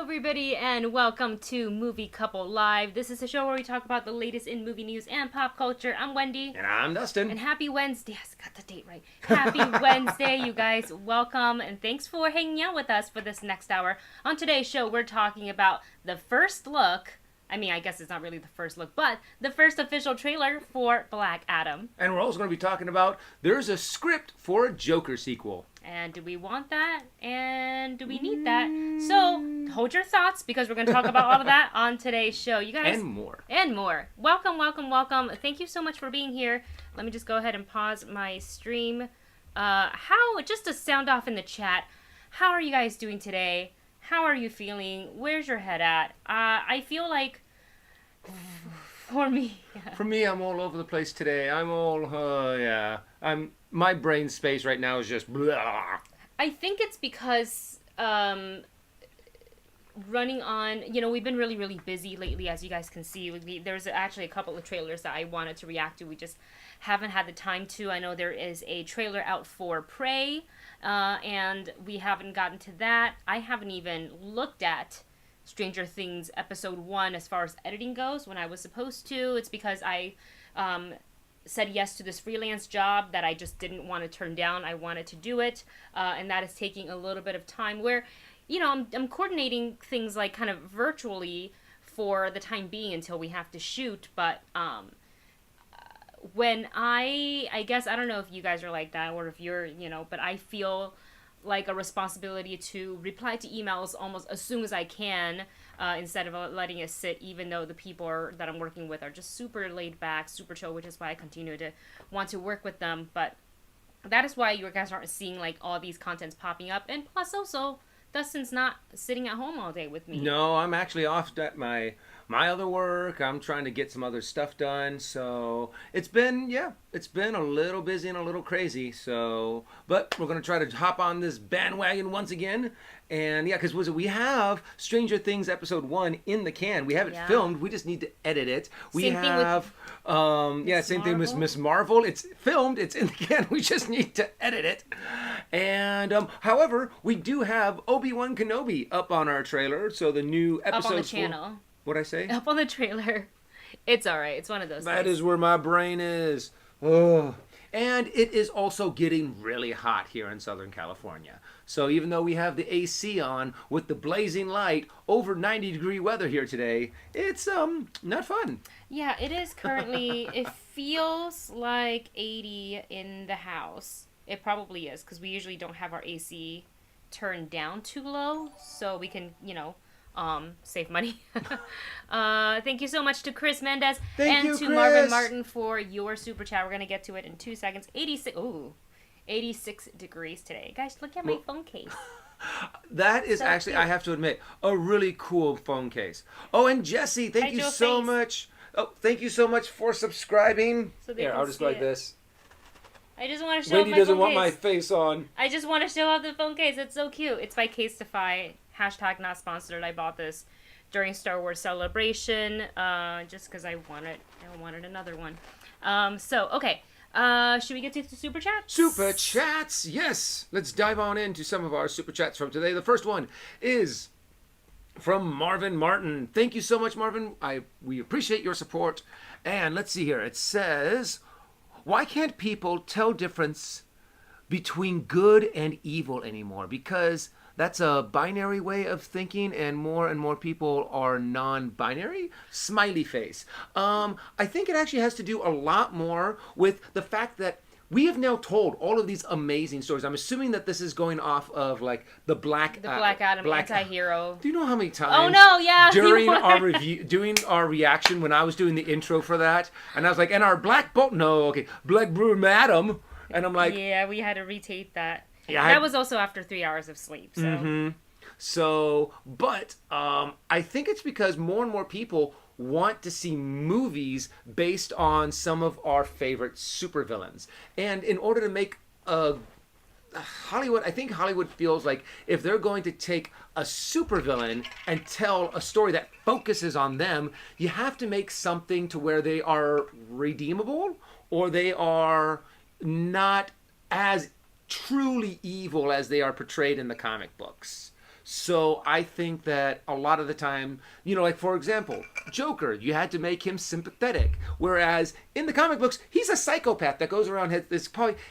everybody, and welcome to Movie Couple Live. This is a show where we talk about the latest in movie news and pop culture. I'm Wendy. And I'm Dustin. And happy Wednesday. Yes, I got the date right. Happy Wednesday, you guys. Welcome, and thanks for hanging out with us for this next hour. On today's show, we're talking about the first look. I mean, I guess it's not really the first look, but the first official trailer for Black Adam. And we're also going to be talking about there's a script for a Joker sequel. And do we want that? And do we need that? So, hold your thoughts, because we're going to talk about all of that on today's show. You guys. And more. And more. Welcome, welcome, welcome. Thank you so much for being here. Let me just go ahead and pause my stream. Just to sound off in the chat, how are you guys doing today? How are you feeling? Where's your head at? I feel like, for me... For me, I'm all over the place today. I'm all, my brain space right now is just blah. I think it's because running on, we've been really, really busy lately, as you guys can see. There's actually a couple of trailers that I wanted to react to. We just haven't had the time to. I know there is a trailer out for Prey, and we haven't gotten to that. I haven't even looked at Stranger Things episode 1 as far as editing goes when I was supposed to. It's because I said yes to this freelance job that I just didn't want to turn down. I wanted to do it, and that is taking a little bit of time where, I'm coordinating things like kind of virtually for the time being until we have to shoot, but when I guess, I don't know if you guys are like that or if you're, but I feel like a responsibility to reply to emails almost as soon as I can, instead of letting it sit, even though the people that I'm working with are just super laid back, super chill, which is why I continue to want to work with them. But that is why you guys aren't seeing like all these contents popping up. And plus also, Dustin's not sitting at home all day with me. No, I'm actually off at my other work. I'm trying to get some other stuff done. So it's been a little busy and a little crazy. So, but we're going to try to hop on this bandwagon once again. And because we have Stranger Things episode 1 in the can. We have it filmed. We just need to edit it. Same thing with Miss Marvel. It's filmed. It's in the can. We just need to edit it. And however, we do have Obi-Wan Kenobi up on our trailer. So the new episode. Up on the channel. What'd I say? Up on the trailer. It's all right. It's one of those That things. is where my brain is. Oh. And it is also getting really hot here in Southern California. So even though we have the AC on with the blazing light, over 90-degree weather here today, it's not fun. Yeah, it is currently. It feels like 80 in the house. It probably is, because we usually don't have our AC turned down too low, so we can, save money. Thank you so much to Chris Mendez Thank you, to Chris. Marvin Martin for your super chat. We're going to get to it in 2 seconds. 86 degrees today. Guys, look at my phone case. That is so actually, cute. I have to admit, a really cool phone case. Oh, and Jesse, thank you so much. Oh, thank you so much for subscribing. So here, I'll just go like this. I just want to show off my phone case. Wendy doesn't want my face on. I just want to show off the phone case. It's so cute. It's by Casetify. # not sponsored. I bought this during Star Wars Celebration, just because I wanted another one. Okay. Should we get to the super chats? Super chats, yes. Let's dive on into some of our super chats from today. The first one is from Marvin Martin. Thank you so much, Marvin. We appreciate your support. And let's see here. It says, why can't people tell difference between good and evil anymore? Because that's a binary way of thinking, and more people are non-binary. Smiley face. I think it actually has to do a lot more with the fact that we have now told all of these amazing stories. I'm assuming that this is going off of like the Black Adam anti-hero. Do you know how many times? Oh no, yeah. During our review, doing our reaction when I was doing the intro for that, and I was like, and our Black Broom Adam, and I'm like, yeah, we had to retape that. Yeah, that was also after 3 hours of sleep. So, but I think it's because more and more people want to see movies based on some of our favorite supervillains, and in order to make Hollywood, I think Hollywood feels like if they're going to take a supervillain and tell a story that focuses on them, you have to make something to where they are redeemable or they are not as truly evil as they are portrayed in the comic books. So I think that a lot of the time, like for example, Joker, you had to make him sympathetic. Whereas in the comic books, he's a psychopath that goes around.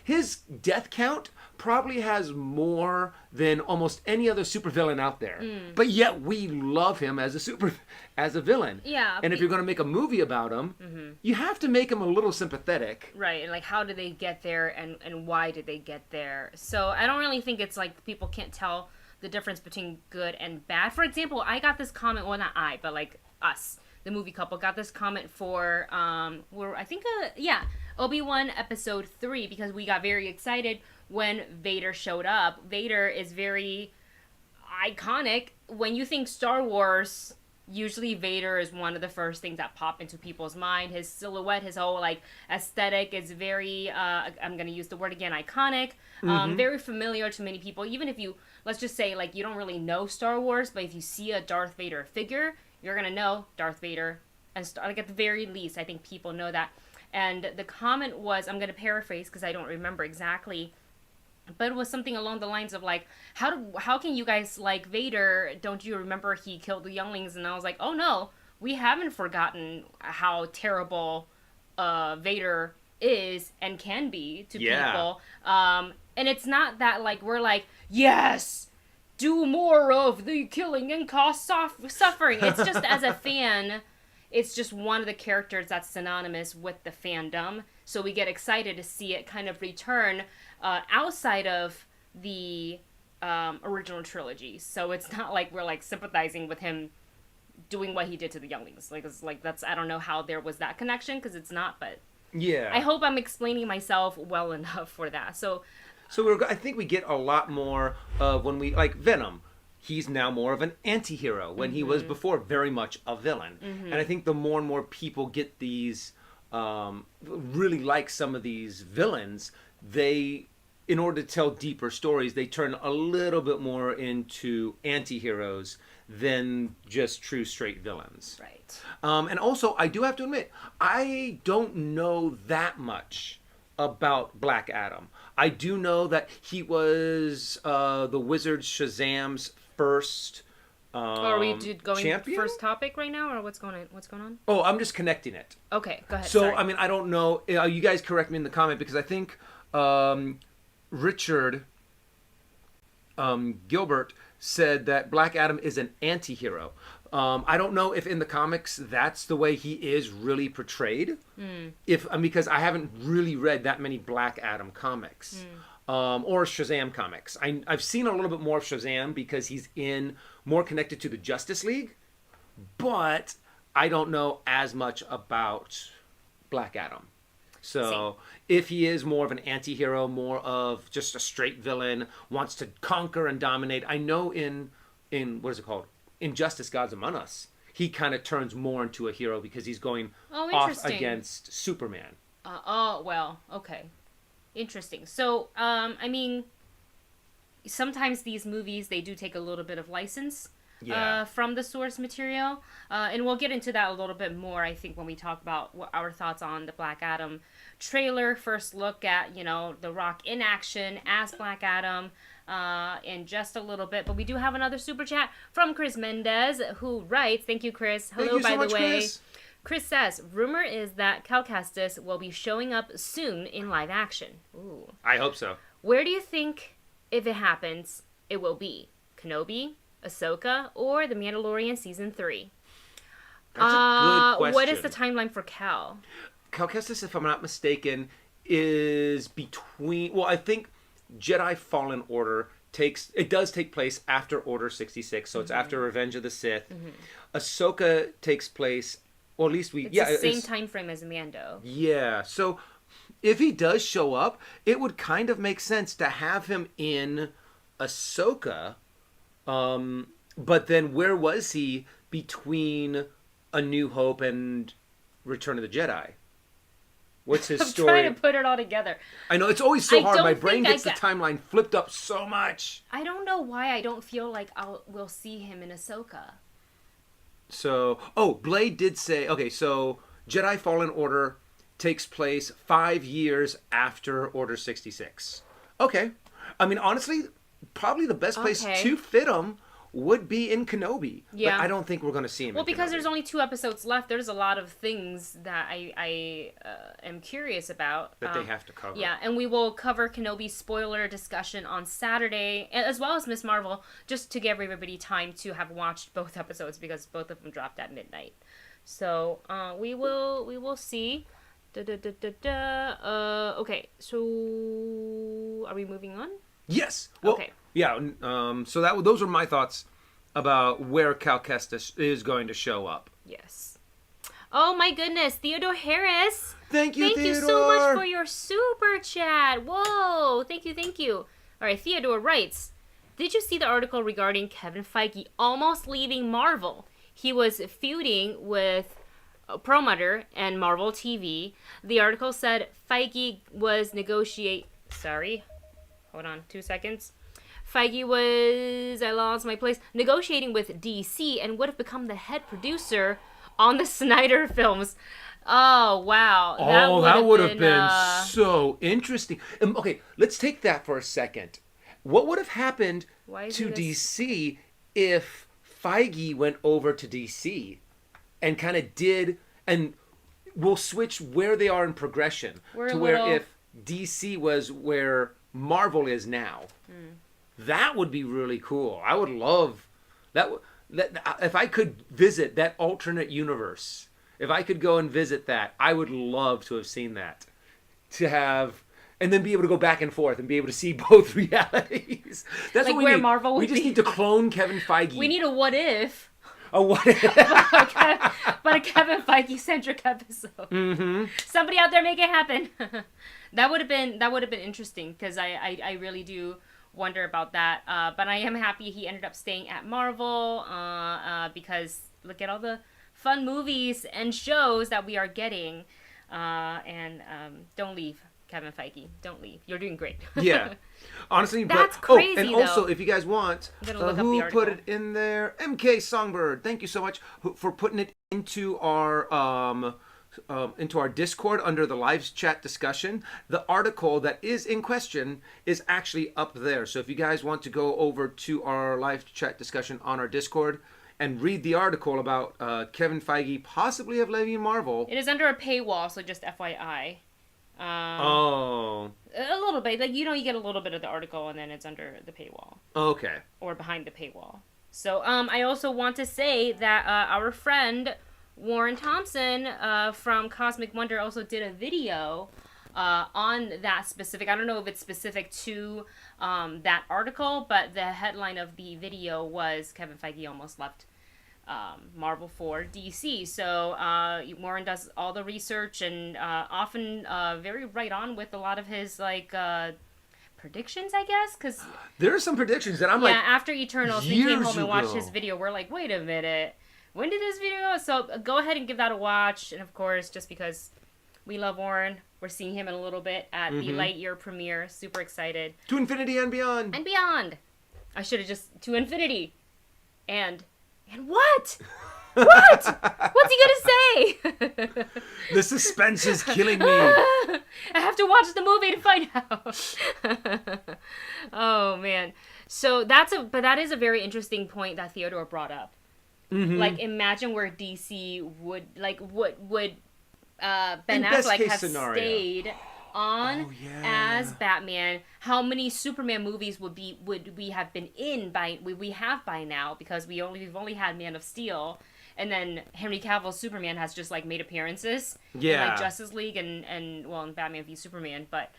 His death count probably has more than almost any other supervillain out there. But yet we love him as a villain. Yeah. And if you're going to make a movie about him, you have to make him a little sympathetic. Right, and like how did they get there and why did they get there? So I don't really think it's like people can't tell the difference between good and bad. For example, I got this comment, well not I, but like us, the movie couple, got this comment for Obi-Wan episode 3 because we got very excited when Vader showed up. Vader is very iconic. When you think Star Wars, usually Vader is one of the first things that pop into people's mind. His silhouette, his whole like aesthetic is very, I'm going to use the word again, iconic. Very familiar to many people. Even if you, let's just say like you don't really know Star Wars, but if you see a Darth Vader figure, you're going to know Darth Vader. And like at the very least, I think people know that. And the comment was, I'm going to paraphrase because I don't remember exactly, but it was something along the lines of like, how can you guys like Vader? Don't you remember he killed the younglings? And I was like, oh no, we haven't forgotten how terrible Vader is and can be to people. And it's not that like we're like, yes, do more of the killing and cause suffering. It's just as a fan, it's just one of the characters that's synonymous with the fandom. So we get excited to see it kind of return outside of the original trilogy. So it's not like we're like sympathizing with him doing what he did to the younglings. Like it's like that's, I don't know how there was that connection because it's not, but yeah, I hope I'm explaining myself well enough for that. So I think we get a lot more of when we like Venom. He's now more of an anti-hero when he was before very much a villain. And I think the more and more people get these really like some of these villains, they, in order to tell deeper stories, they turn a little bit more into anti-heroes than just true straight villains. right. And also, I do have to admit, I don't know that much about Black Adam. I do know that he was the Wizard Shazam's first Are we going champion? first topic right now, or what's going on? Oh, I'm just connecting it. Okay, go ahead. So, sorry. I mean, I don't know. You guys correct me in the comment because I think Richard Gilbert said that Black Adam is an anti-hero. I don't know if in the comics that's the way he is really portrayed. Because I haven't really read that many Black Adam comics. Or Shazam comics. I've seen a little bit more of Shazam because he's more connected to the Justice League, but I don't know as much about Black Adam. So if he is more of an anti-hero, more of just a straight villain, wants to conquer and dominate, I know in what is it called? Injustice Gods Among Us, he kind of turns more into a hero because he's going off against Superman. Okay. Interesting. So, I mean, sometimes these movies, they do take a little bit of license from the source material. And we'll get into that a little bit more, I think, when we talk about our thoughts on the Black Adam trailer. First look at, The Rock in action as Black Adam in just a little bit. But we do have another super chat from Chris Mendez, who writes, thank you, Chris. Hello, by the way. Chris. Chris says, rumor is that Cal Kestis will be showing up soon in live action. Ooh. I hope so. Where do you think, if it happens, it will be? Kenobi, Ahsoka, or The Mandalorian Season 3? That's a good question. What is the timeline for Cal? Cal Kestis, if I'm not mistaken, is between... Well, I think Jedi Fallen Order does take place after Order 66, so it's after Revenge of the Sith. Ahsoka takes place... Or at least it's the same time frame as Mando. Yeah. So if he does show up, it would kind of make sense to have him in Ahsoka. But then where was he between A New Hope and Return of the Jedi? What's his story? I'm trying to put it all together. I know, it's always so hard. My brain gets the timeline flipped up so much. I don't know why I don't feel like we'll see him in Ahsoka. So, Blade did say, okay, so Jedi Fallen Order takes place 5 years after Order 66. Okay. I mean, honestly, probably the best place to fit him would be in Kenobi. Yeah. But I don't think we're going to see him. Well, in because Kenobi. there's only 2 episodes left, there's a lot of things that I am curious about. That they have to cover. Yeah, and we will cover Kenobi's spoiler discussion on Saturday, as well as Miss Marvel, just to give everybody time to have watched both episodes, because both of them dropped at midnight. So we will see. Okay, so are we moving on? Yes. Well, Okay. Yeah. So those are my thoughts about where Cal Kestis is going to show up. Yes. Oh my goodness, Theodore Harris. Thank you, Thank you Theodore. so much for your super chat. Whoa, thank you. All right, Theodore writes, did you see the article regarding Kevin Feige almost leaving Marvel? He was feuding with Perlmutter and Marvel TV. The article said Feige was hold on 2 seconds. Feige was, I lost my place, negotiating with DC and would have become the head producer on the Snyder films. Oh, wow. That would have been so interesting. Okay, let's take that for a second. What would have happened to DC if Feige went over to DC and kind of and we'll switch where they are in progression where if DC was where Marvel is now. That would be really cool. I would love that. If I could visit that alternate universe, if I could go and visit that, I would love to have seen that. And then be able to go back and forth and be able to see both realities. That's like what we where need. Marvel would we just be. need to clone Kevin Feige. We need a what if. A what if? But a Kevin Feige-centric episode. Mm-hmm. Somebody out there make it happen. That would have been interesting, because I really do wonder about that. But I am happy he ended up staying at Marvel, because look at all the fun movies and shows that we are getting. And don't leave, Kevin Feige. Don't leave. You're doing great. Yeah. Honestly, that's crazy. And though. Also, if you guys want, who put it in there? MK Songbird. Thank you so much for putting it into our Discord under the live chat discussion. The article that is in question is actually up there. So if you guys want to go over to our live chat discussion on our Discord and read the article about Kevin Feige possibly have leaving Marvel. It is under a paywall, so just FYI. A little bit. Like, you get a little bit of the article, and then it's under the paywall. Okay. Or behind the paywall. So, I also want to say that our friend Warren Thompson from Cosmic Wonder also did a video on that specific. I don't know if it's specific to that article, but the headline of the video was Kevin Feige almost left Marvel for DC. So Warren does all the research and often very right on with a lot of his predictions, I guess, because there are some predictions that I'm after Eternals, we came home and watched his video. We're like, wait a minute, when did this video go? So go ahead and give that a watch. And of course, just because we love Warren, we're seeing him in a little bit at the Lightyear premiere. Super excited. To infinity and beyond. And beyond. I should have just to infinity and what? What? What's he gonna say? The suspense is killing me. I have to watch the movie to find out. Oh man. So that is a very interesting point that Theodore brought up. Mm-hmm. Like, imagine where DC would Ben Affleck have stayed on as Batman. How many Superman movies would we have been in we have by now, because we've only had Man of Steel, and then Henry Cavill's Superman has just made appearances in Justice League and in Batman v Superman. But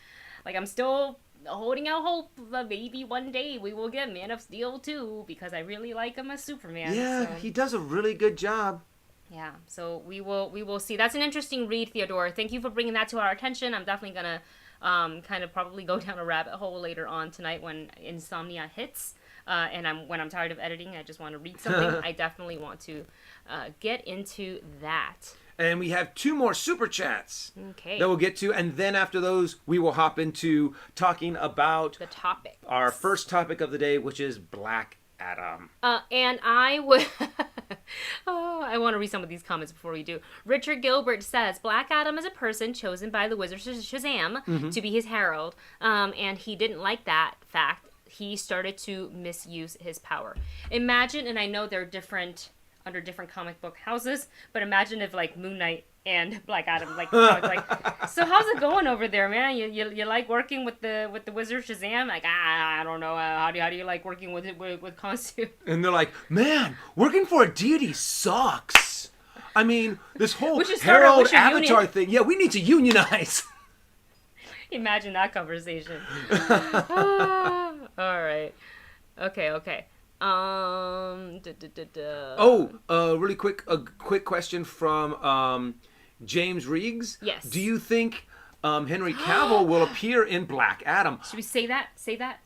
I'm still holding out hope that maybe one day we will get Man of Steel too, because I really like him as Superman. Yeah, so. He does a really good job. Yeah, so we will see. That's an interesting read, Theodore. Thank you for bringing that to our attention. I'm definitely gonna kind of probably go down a rabbit hole later on tonight when insomnia hits, and when I'm tired of editing, I just want to read something. I definitely want to get into that. And we have 2 more super chats that we'll get to, and then after those, we will hop into talking about the topic. Our first topic of the day, which is Black Adam. And I would... I want to read some of these comments before we do. Richard Gilbert says, Black Adam is a person chosen by the Wizard Shazam to be his herald, and he didn't like that fact. he started to misuse his power. Imagine, and I know they're different under different comic book houses, but imagine if like Moon Knight and Black Adam like so how's it going over there, man? You like working with the wizard Shazam? Like I don't know, how do you like working with Khonshu? And they're like, man, working for a deity sucks. I mean, this whole Herald Avatar thing. Yeah, we need to unionize. Imagine that conversation. All right. Okay. Really quick, a quick question from James Riggs. Yes. Do you think Henry Cavill will appear in Black Adam? Should we say that?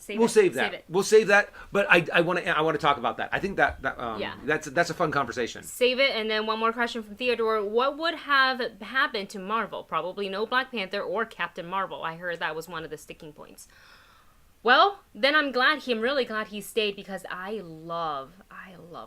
We'll save that. We'll save that. But I want to talk about that. I think that's a fun conversation. Save it. And then one more question from Theodore: what would have happened to Marvel? Probably no Black Panther or Captain Marvel. I heard that was one of the sticking points. Well, then I'm really glad he stayed, because I love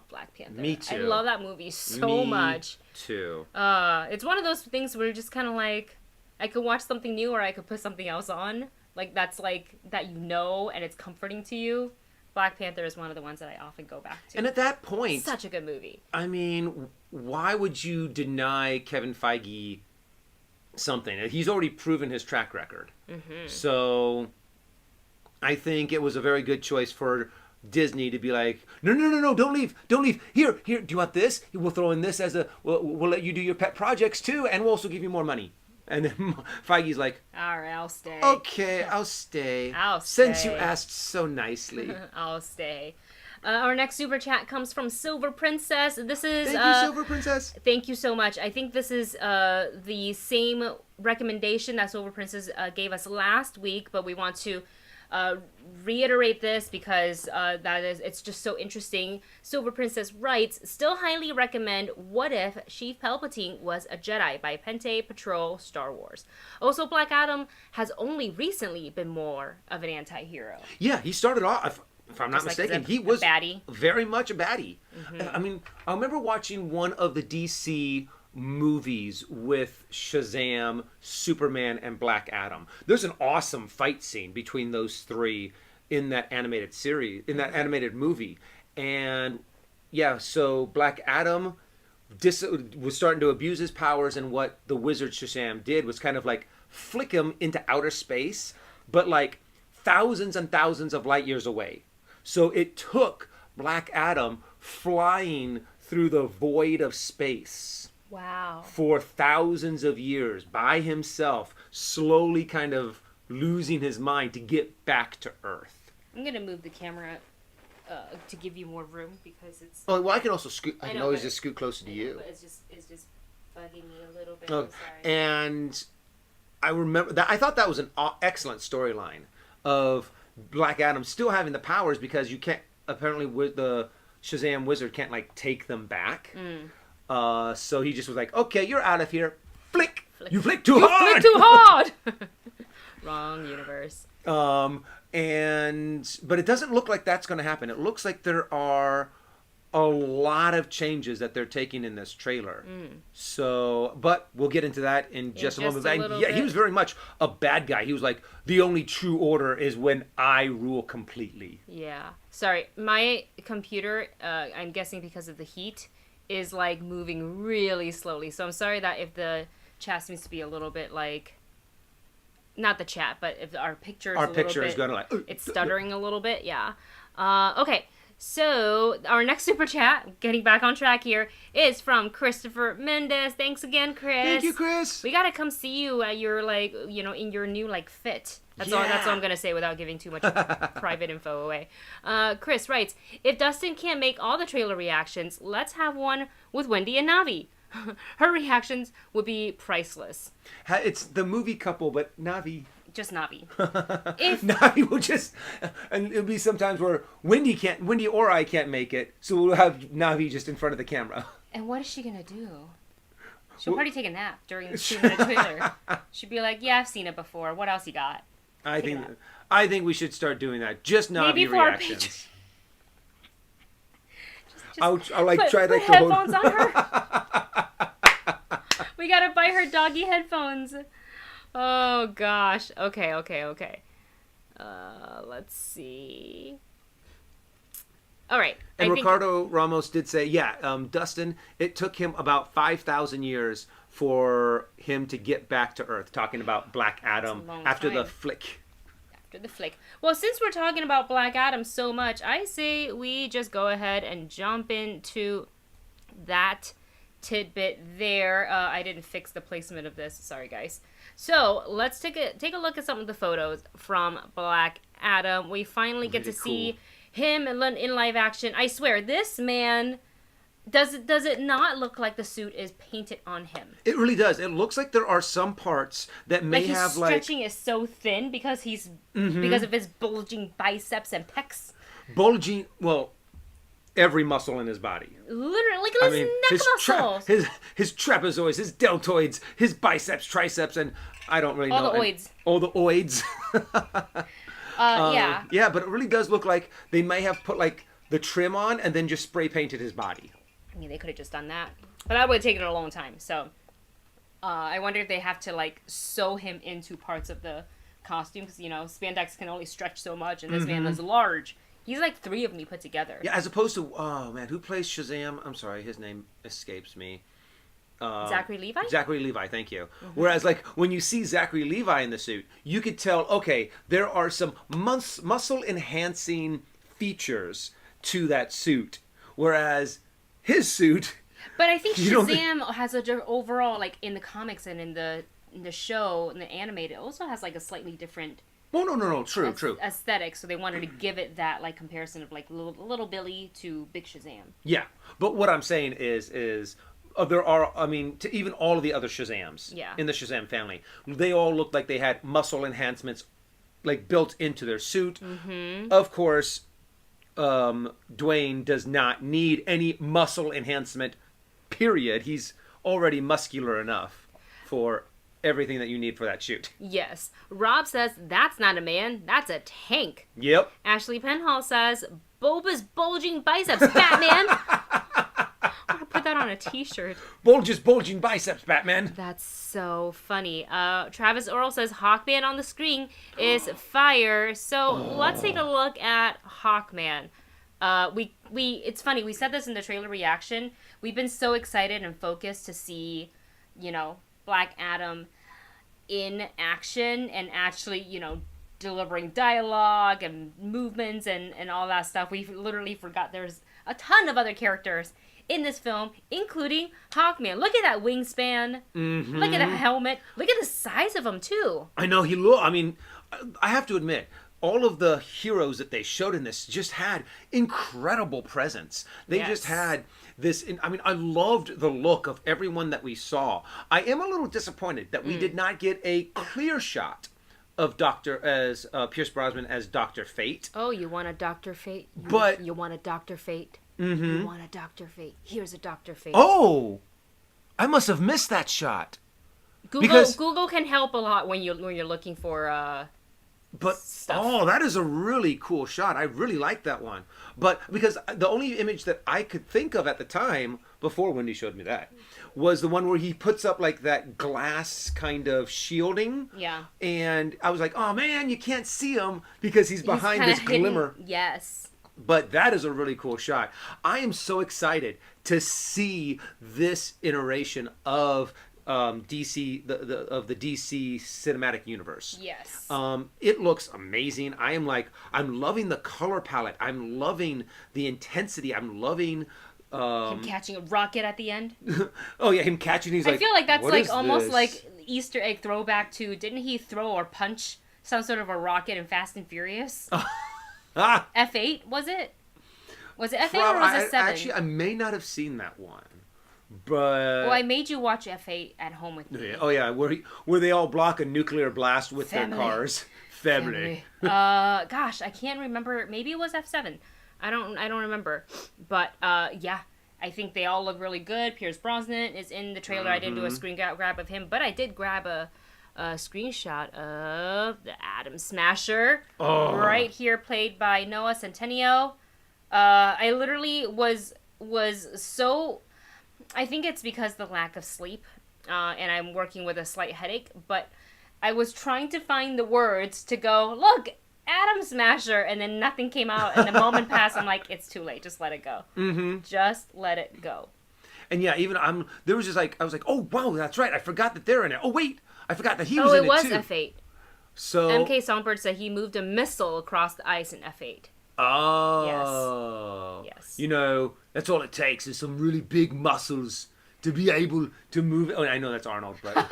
Black Panther. Me too. I love that movie so much. Me too. It's one of those things where you're just kind of like, I could watch something new or I could put something else on. Like, that's like, that and it's comforting to you. Black Panther is one of the ones that I often go back to. And at that point... Such a good movie. I mean, why would you deny Kevin Feige something? He's already proven his track record. Mm-hmm. So... I think it was a very good choice for Disney to be like, no, don't leave. Here, do you want this? We'll throw in this we'll let you do your pet projects too, and we'll also give you more money. And then Feige's like, all right, I'll stay. Okay, I'll stay. Since you asked so nicely. I'll stay. Our next super chat comes from Silver Princess. This is... Thank you, Silver Princess. Thank you so much. I think this is the same recommendation that Silver Princess gave us last week, but we want to reiterate this because it's just so interesting. Silver Princess writes, still highly recommend What If Sheev Palpatine Was a Jedi by Pente Patrol Star Wars. Also, Black Adam has only recently been more of an anti-hero. Yeah, he started off, if I'm not mistaken, he was baddie. Very much a baddie. Mm-hmm. I mean, I remember watching one of the DC movies with Shazam, Superman, and Black Adam. There's an awesome fight scene between those three in that animated series, in that animated movie. And yeah, so Black Adam was starting to abuse his powers, and what the wizard Shazam did was kind of like flick him into outer space, but like thousands and thousands of light years away. So it took Black Adam flying through the void of space. Wow. For thousands of years by himself, slowly kind of losing his mind to get back to Earth. I'm going to move the camera to give you more room because it's... Oh, well, I can also scoot. I can always just scoot closer to you. But it's just bugging me a little bit. Oh, I'm sorry. And I remember that. I thought that was an excellent storyline of Black Adam still having the powers, because you can't, apparently with the Shazam wizard can't like take them back. So he just was like, okay, you're out of here. Flick! You flick too hard! Flick too hard! Wrong universe. But it doesn't look like that's going to happen. It looks like there are a lot of changes that they're taking in this trailer. So, but we'll get into that in just a moment. Bit. He was very much a bad guy. He was like, the only true order is when I rule completely. Yeah. Sorry, my computer, I'm guessing because of the heat, is like moving really slowly. So I'm sorry that if the chat seems to be a little bit like, not the chat, but if our picture is going to like, it's stuttering a little bit. Yeah. Okay. So our next super chat, getting back on track here, is from Christopher Mendez. Thanks again, Chris. Thank you, Chris. We gotta come see you at your in your new fit. That's all I'm gonna say without giving too much private info away. Chris writes, if Dustin can't make all the trailer reactions, let's have one with Wendy and Navi. Her reactions would be priceless. It's the movie couple, but Navi. Just Navi. Navi will just, and it'll be sometimes where Wendy or I can't make it, so we'll have Navi just in front of the camera. And what is she gonna do? She'll probably take a nap during the 2-minute trailer. She'd be like, "Yeah, I've seen it before. What else you got?" I think we should start doing that. Just Navi maybe reactions. I'll try like put headphones on her. We gotta buy her doggy headphones. Oh gosh. Okay. Let's let's see. All right. And Ricardo Ramos did say, Dustin, it took him about 5,000 years for him to get back to Earth, talking about Black Adam after the flick. After the flick. Well, since we're talking about Black Adam so much, I say we just go ahead and jump into that tidbit there. I didn't fix the placement of this. Sorry, guys. So let's take a look at some of the photos from Black Adam. We finally get to see him in live action. I swear, this man, does it not look like the suit is painted on him? It really does. It looks like there are some parts that may have his stretching is so thin because because of his bulging biceps and pecs. Bulging, well, every muscle in his body. Literally, look at his neck muscles. His trapezoids, his deltoids, his biceps, triceps, and I don't really know. All the oids. All the oids. Yeah. Yeah, but it really does look like they may have put like the trim on and then just spray painted his body. I mean, they could have just done that, but that would have taken a long time. So, I wonder if they have to like sew him into parts of the costume because spandex can only stretch so much, and this man is large. He's like 3 of me put together. Yeah, as opposed to who plays Shazam? I'm sorry, his name escapes me. Zachary Levi? Zachary Levi, thank you. Whereas, like, when you see Zachary Levi in the suit, you could tell, okay, there are some muscle-enhancing features to that suit. Whereas his suit... But I think Shazam has a overall, like, in the comics and in the show, in the animated, it also has, like, a slightly different... Oh, no, true. Aesthetic, so they wanted to give it that, like, comparison of, like, little Billy to Big Shazam. Yeah, but what I'm saying is there are, to even all of the other Shazams in the Shazam family, they all looked like they had muscle enhancements like built into their suit. Of course, Dwayne does not need any muscle enhancement, period. He's already muscular enough for everything that you need for that shoot. Yes. Rob says, that's not a man, that's a tank. Yep. Ashley Penhall says, Boba's bulging biceps, Batman. I'm gonna put that on a t-shirt. Bulging biceps, Batman. That's so funny. Travis Earl says Hawkman on the screen is fire. So let's take a look at Hawkman. It's funny, we said this in the trailer reaction. We've been so excited and focused to see, Black Adam in action and actually, delivering dialogue and movements and all that stuff. We literally forgot there's a ton of other characters in this film, including Hawkman. Look at that wingspan. Look at that helmet. Look at the size of him, too. I know, I have to admit, all of the heroes that they showed in this just had incredible presence. They just had this, I loved the look of everyone that we saw. I am a little disappointed that we did not get a clear shot of Pierce Brosnan as Dr. Fate. Oh, you want a Dr. Fate? You want a Dr. Fate? You want a Dr. Fate? Here's a Dr. Fate. Oh! I must have missed that shot. Google can help a lot when you're looking for stuff. That is a really cool shot. I really like that one. But because the only image that I could think of at the time, before Wendy showed me that, was the one where he puts up like that glass kind of shielding. Yeah. And I was like, oh man, you can't see him because he's behind this glimmer. Yes. But that is a really cool shot. I am so excited to see this iteration of DC, of the DC cinematic universe. Yes. It looks amazing. I'm loving the color palette. I'm loving the intensity. I'm loving him catching a rocket at the end. Oh yeah, him catching. I feel like that's like almost this? Like Easter egg throwback to, didn't he throw or punch some sort of a rocket in Fast and Furious? F8, was it? Was it F8 or was it 7? Actually, I may not have seen that one. But I made you watch F8 at home with me. Oh yeah, where they all block a nuclear blast with their cars. Family. Gosh, I can't remember. Maybe it was F7. I don't remember. But yeah, I think they all look really good. Pierce Brosnan is in the trailer. I didn't do a screen grab of him, but I did grab a screenshot of the Atom Smasher right here, played by Noah Centineo. I literally was so. I think it's because the lack of sleep, and I'm working with a slight headache, but I was trying to find the words to go, look, Atom Smasher, and then nothing came out, and the moment passed. I'm like, it's too late. Just let it go. Just let it go. And yeah, even there was just like, I was like, oh wow, that's right. I forgot that they're in it. Oh wait, I forgot that he was in it too. Oh, it was F8. So MK Songbird said he moved a missile across the ice in F8. Oh. Yes. You know, that's all it takes is some really big muscles to be able to move. Oh, I know that's Arnold, but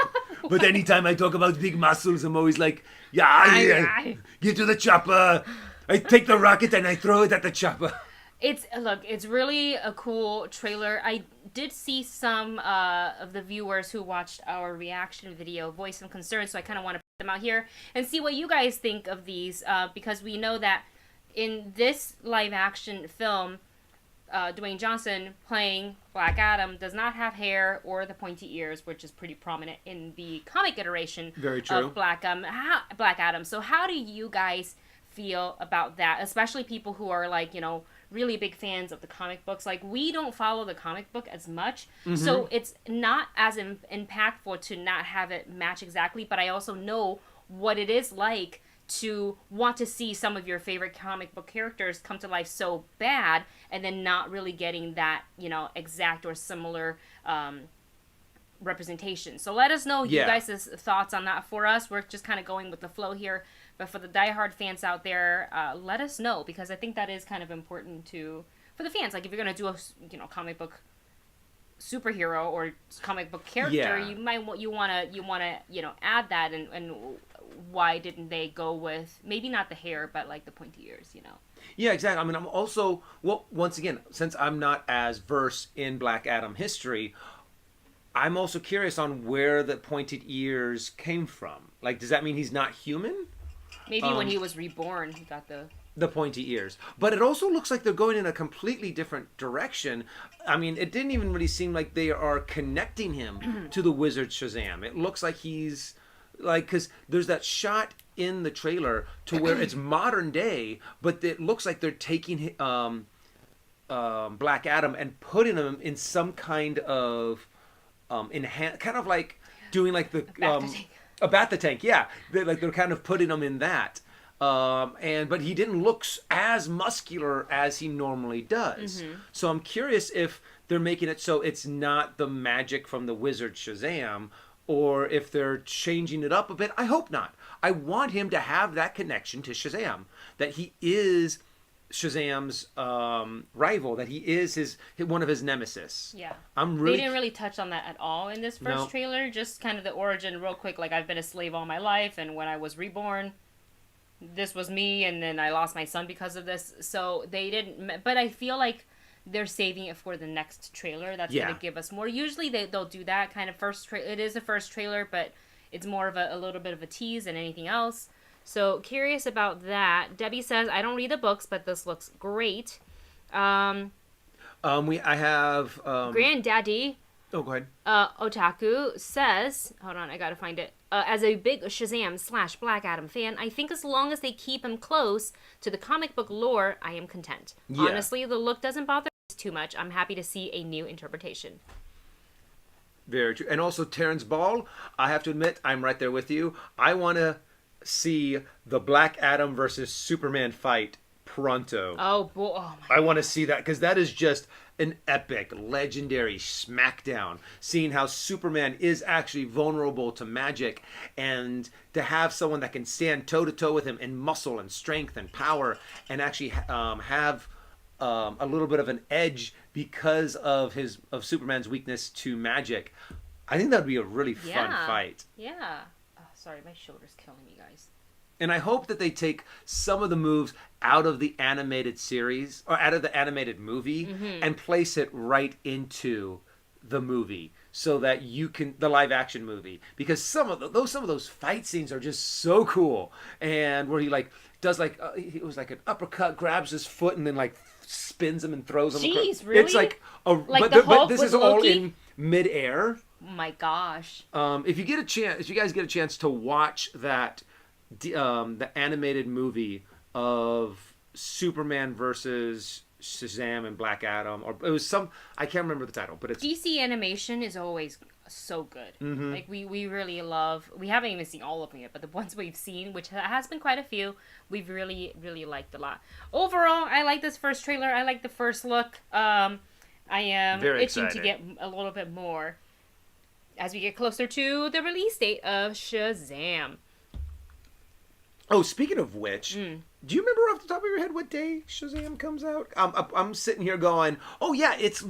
but anytime I talk about big muscles, I'm always like, yeah, get to the chopper. I take the rocket and I throw it at the chopper. It's really a cool trailer. I did see some of the viewers who watched our reaction video voice some concerns, so I kind of want to put them out here and see what you guys think of these, because we know that in this live action film, Dwayne Johnson playing Black Adam does not have hair or the pointy ears, which is pretty prominent in the comic iteration of Black Adam. So how do you guys feel about that, especially people who are like, you know, really big fans of the comic books? Like, we don't follow the comic book as much, so it's not as impactful to not have it match exactly, but I also know what it is like to want to see some of your favorite comic book characters come to life so bad and then not really getting that, you know, exact or similar representation. So let us know you guys' thoughts on that. For us, we're just kind of going with the flow here, but for the diehard fans out there, let us know, because I think that is kind of important for the fans. Like, if you're going to do a, you know, comic book superhero or comic book character, you want to you know, add that, and why didn't they go with maybe not the hair but like the pointy ears, you know? Yeah, exactly. I mean, I'm also, well, once again, since I'm not as versed in Black Adam history, I'm also curious on where the pointed ears came from. Like, does that mean he's not human? Maybe when he was reborn, he got the pointy ears. But it also looks like they're going in a completely different direction. I mean, it didn't even really seem like they are connecting him to the Wizard Shazam. It looks like he's, like, because there's that shot in the trailer to where it's modern day, but it looks like they're taking Black Adam and putting him in some kind of kind of like doing like the a Bat-the-Tank, yeah. They're kind of putting him in that. But he didn't look as muscular as he normally does. So I'm curious if they're making it so it's not the magic from the Wizard Shazam, or if they're changing it up a bit. I hope not. I want him to have that connection to Shazam, that he is Shazam's rival, that he is one of his nemesis. Yeah. They didn't really touch on that at all in this first trailer. Just kind of the origin real quick. Like, I've been a slave all my life, and when I was reborn, this was me, and then I lost my son because of this. So they didn't, but I feel like they're saving it for the next trailer. That's going to give us more. Usually they'll do that kind of it is a first trailer, but it's more of a little bit of a tease than anything else. So curious about that. Debbie says, I don't read the books, but this looks great. I have Granddaddy. Oh, go ahead. Otaku says, hold on, I gotta find it. As a big Shazam / Black Adam fan, I think as long as they keep him close to the comic book lore, I am content. Yeah. Honestly, the look doesn't bother me too much. I'm happy to see a new interpretation. Very true. And also Terrence Ball, I have to admit, I'm right there with you. I want to see the Black Adam versus Superman fight pronto. Oh, boy. Oh, my I want to see that, because that is just an epic, legendary smackdown. Seeing how Superman is actually vulnerable to magic, and to have someone that can stand toe-to-toe with him in muscle and strength and power, and actually have a little bit of an edge because of Superman's weakness to magic. I think that would be a really fun fight. Yeah. Oh, sorry, my shoulder's killing me, guys. And I hope that they take some of the moves out of the animated series, or out of the animated movie, and place it right into the movie, so that you can, the live action movie, because some of those fight scenes are just so cool. And where he like does like it was like an uppercut, grabs his foot, and then like spins him and throws him. Jeez, really? It's like but this is Loki? all in midair. Oh my gosh. If you guys get a chance to watch that. The animated movie of Superman versus Shazam and Black Adam, or it was I can't remember the title, but it's DC animation is always so good. Like we really love. We haven't even seen all of them yet, but the ones we've seen, which has been quite a few, we've really liked a lot. Overall, I like this first trailer. I like the first look. I am Very itching excited. to get a little bit more as we get closer to the release date of Shazam. Oh, speaking of which, do you remember off the top of your head what day Shazam comes out? I'm sitting here going, oh yeah, it's...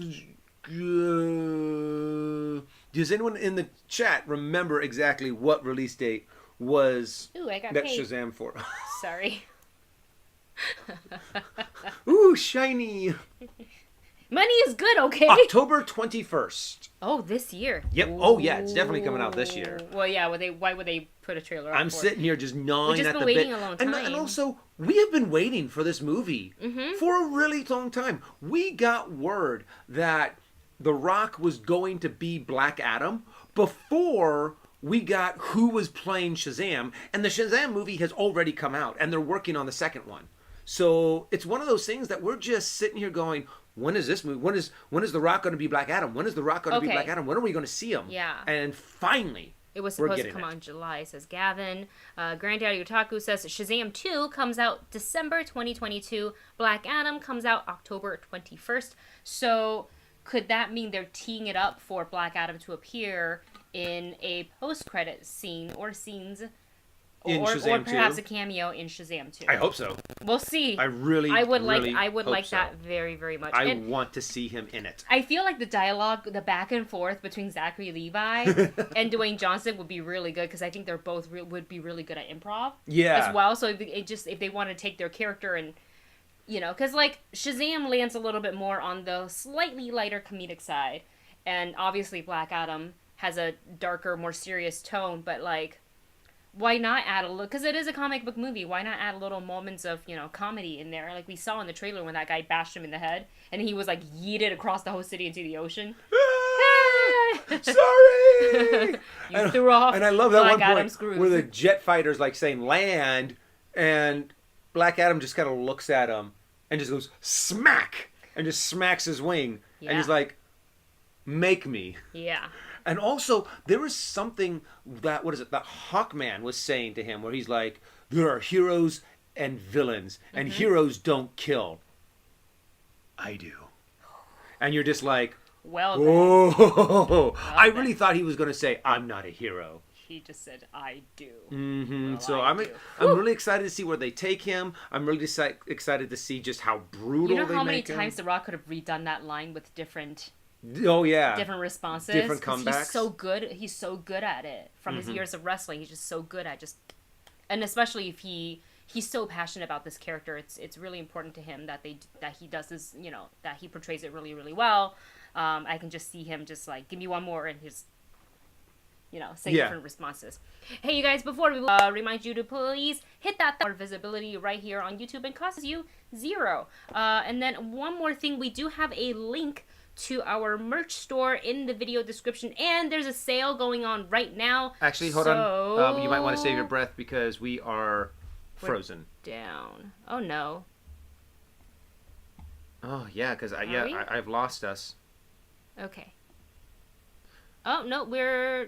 does anyone in the chat remember exactly what release date was Ooh, I got that paid. Shazam for? Sorry. Ooh, shiny. Money is good, okay? October 21st. Oh, this year. Yep. Oh, yeah, it's definitely coming out this year. Well, yeah. Why would they put a trailer out I'm for it? sitting here just gnawing just at been the waiting bit. a long And time. also, we have been waiting for this movie for a really long time. We got word that The Rock was going to be Black Adam before we got who was playing Shazam. And the Shazam movie has already come out, and they're working on the second one. So it's one of those things that we're just sitting here going, when is this movie? When is The Rock going to be Black Adam? When is The Rock going to be Okay. Black Adam? When are we going to see him? Yeah. And finally, It was we're supposed to getting come it. out in July, says Gavin. Granddaddy Otaku says Shazam 2 comes out December 2022. Black Adam comes out October 21st. So could that mean they're teeing it up for Black Adam to appear in a post-credit scene or scenes? In Or Shazam perhaps 2? a cameo in Shazam 2. I hope so. We'll see. I really would really like hope so. that very, very much. I And want to see him in it. I feel like the dialogue, the back and forth between Zachary Levi and Dwayne Johnson would be really good because I think they're both would be really good at improv Yeah. as well. So if they want to take their character and because like Shazam lands a little bit more on the slightly lighter comedic side, and obviously Black Adam has a darker, more serious tone. But like, why not add a little? Because it is a comic book movie. Why not add little moments of comedy in there? Like we saw in the trailer when that guy bashed him in the head, and he was like yeeted across the whole city into the ocean. Sorry. You threw off. And I love that Black one point Adam's groove. where the jet fighter's like saying land, and Black Adam just kind of looks at him and just goes smack and just smacks his wing, and he's Yeah. like, "Make me." Yeah. And also, there was something that Hawkman was saying to him, where he's like, "There are heroes and villains, and heroes don't kill. I do." And you're just like, Well, then, "Oh!" I then. really thought he was going to say, "I'm not a hero." he just said, "I do." Mm-hmm. So I I'm do. really excited to see where they take him. I'm really excited to see just how brutal You know they how many make him. times The Rock could have redone that line with different Oh yeah. responses? Different 'Cause comebacks. He's so good. He's so good at it. From his years of wrestling, he's just so good at and especially if he's so passionate about this character. It's really important to him that he does this. That he portrays it really, really well. I can just see him just like, give me one more, and just say Yeah. different responses. Hey, you guys, before we remind you to please hit that visibility right here on YouTube, and costs you $0. And then one more thing, we do have a link to our merch store in the video description, and there's a sale going on right now. Actually, hold on. You might want to save your breath because we are frozen. Down. Oh no. Oh yeah, because we? I've lost us. Okay. Oh no,